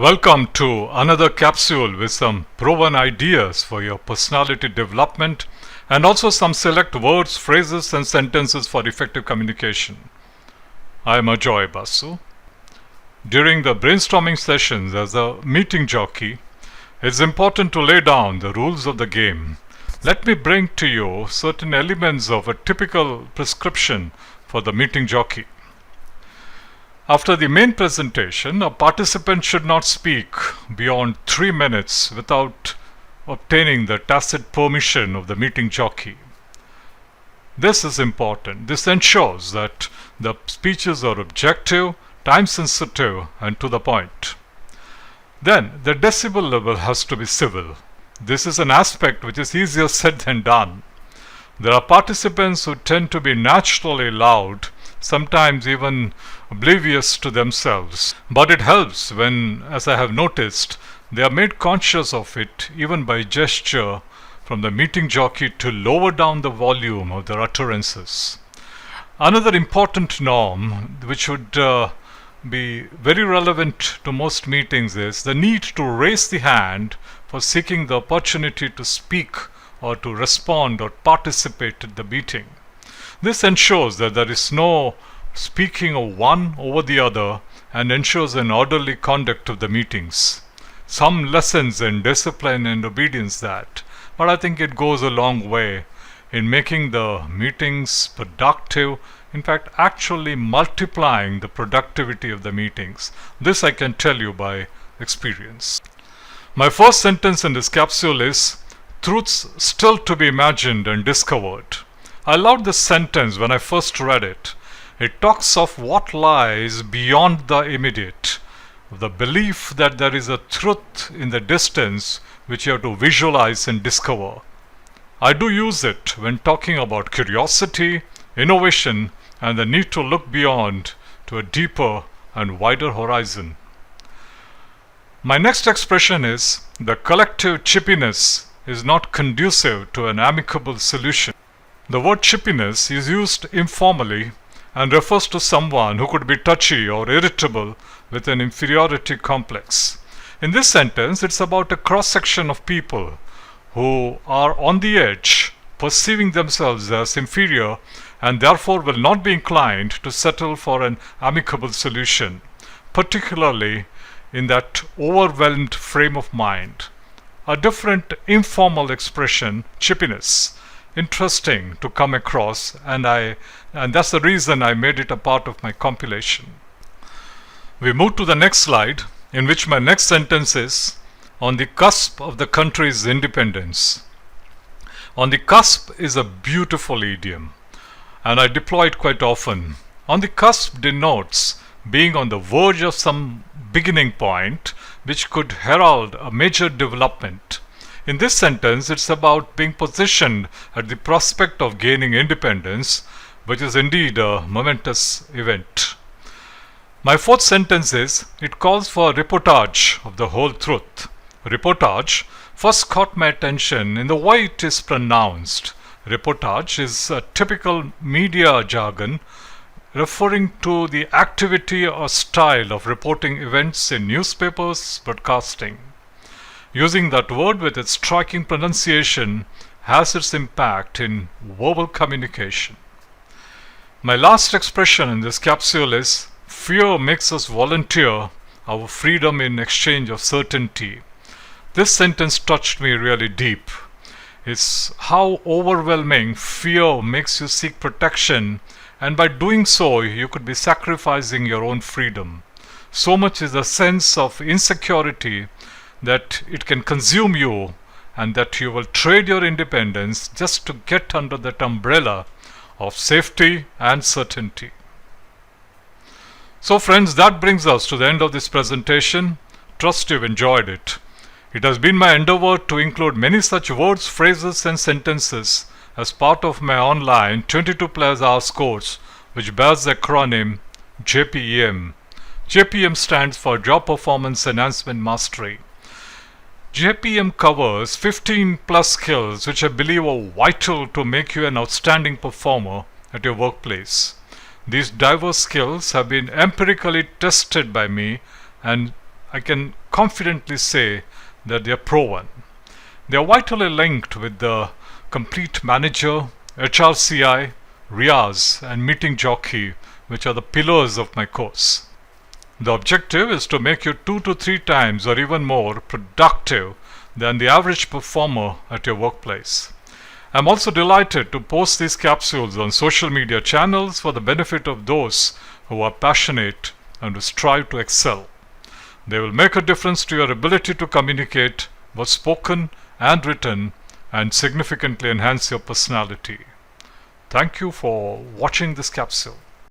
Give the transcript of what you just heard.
Welcome to another capsule with some proven ideas for your personality development and also some select words, phrases and sentences for effective communication. I am Ajoy Basu. During the brainstorming sessions as a meeting jockey, it's important to lay down the rules of the game. Let me bring to you certain elements of a typical prescription for the meeting jockey. After the main presentation, a participant should not speak beyond 3 minutes without obtaining the tacit permission of the meeting jockey. This is important. This ensures that the speeches are objective, time-sensitive, and to the point. Then, the decibel level has to be civil. This is an aspect which is easier said than done. There are participants who tend to be naturally loud, sometimes even oblivious to themselves. But it helps when, as I have noticed, they are made conscious of it even by gesture from the meeting jockey to lower down the volume of their utterances. Another important norm which would be very relevant to most meetings is the need to raise the hand for seeking the opportunity to speak or to respond or participate in the meeting. This ensures that there is no speaking of one over the other and ensures an orderly conduct of the meetings. Some lessons in discipline and obedience that, but I think it goes a long way in making the meetings productive, in fact actually multiplying the productivity of the meetings. This I can tell you by experience. My first sentence in this capsule is, truths still to be imagined and discovered. I loved this sentence when I first read it. It talks of what lies beyond the immediate, the belief that there is a truth in the distance which you have to visualize and discover. I do use it when talking about curiosity, innovation, and the need to look beyond to a deeper and wider horizon. My next expression is, the collective chippiness is not conducive to an amicable solution. The word chippiness is used informally and refers to someone who could be touchy or irritable with an inferiority complex. In this sentence, it's about a cross-section of people who are on the edge, perceiving themselves as inferior and therefore will not be inclined to settle for an amicable solution, particularly in that overwhelmed frame of mind. A different informal expression, chippiness, interesting to come across, and that's the reason I made it a part of my compilation. We move to the next slide, in which my next sentence is, on the cusp of the country's independence. On the cusp is a beautiful idiom, and I deploy it quite often. On the cusp denotes being on the verge of some beginning point which could herald a major development. In this sentence, it's about being positioned at the prospect of gaining independence, which is indeed a momentous event. My fourth sentence is, it calls for a reportage of the whole truth. Reportage first caught my attention in the way it is pronounced. Reportage is a typical media jargon referring to the activity or style of reporting events in newspapers broadcasting. Using that word with its striking pronunciation has its impact in verbal communication. My last expression in this capsule is, fear makes us volunteer our freedom in exchange of certainty. This sentence touched me really deep. It's how overwhelming fear makes you seek protection, and by doing so you could be sacrificing your own freedom. So much is the sense of insecurity that it can consume you and that you will trade your independence just to get under that umbrella of safety and certainty. So friends, that brings us to the end of this presentation. Trust you've enjoyed it. It has been my endeavor to include many such words, phrases and sentences as part of my online 22+ hours course, which bears the acronym JPEM. JPM stands for Job Performance Enhancement Mastery. JPM covers 15+ skills which I believe are vital to make you an outstanding performer at your workplace. These diverse skills have been empirically tested by me and I can confidently say that they are proven. They are vitally linked with the Complete Manager, HRCI, Riaz, and Meeting Jockey, which are the pillars of my course. The objective is to make you 2 to 3 times or even more productive than the average performer at your workplace. I'm also delighted to post these capsules on social media channels for the benefit of those who are passionate and who strive to excel. They will make a difference to your ability to communicate, both spoken and written, and significantly enhance your personality. Thank you for watching this capsule.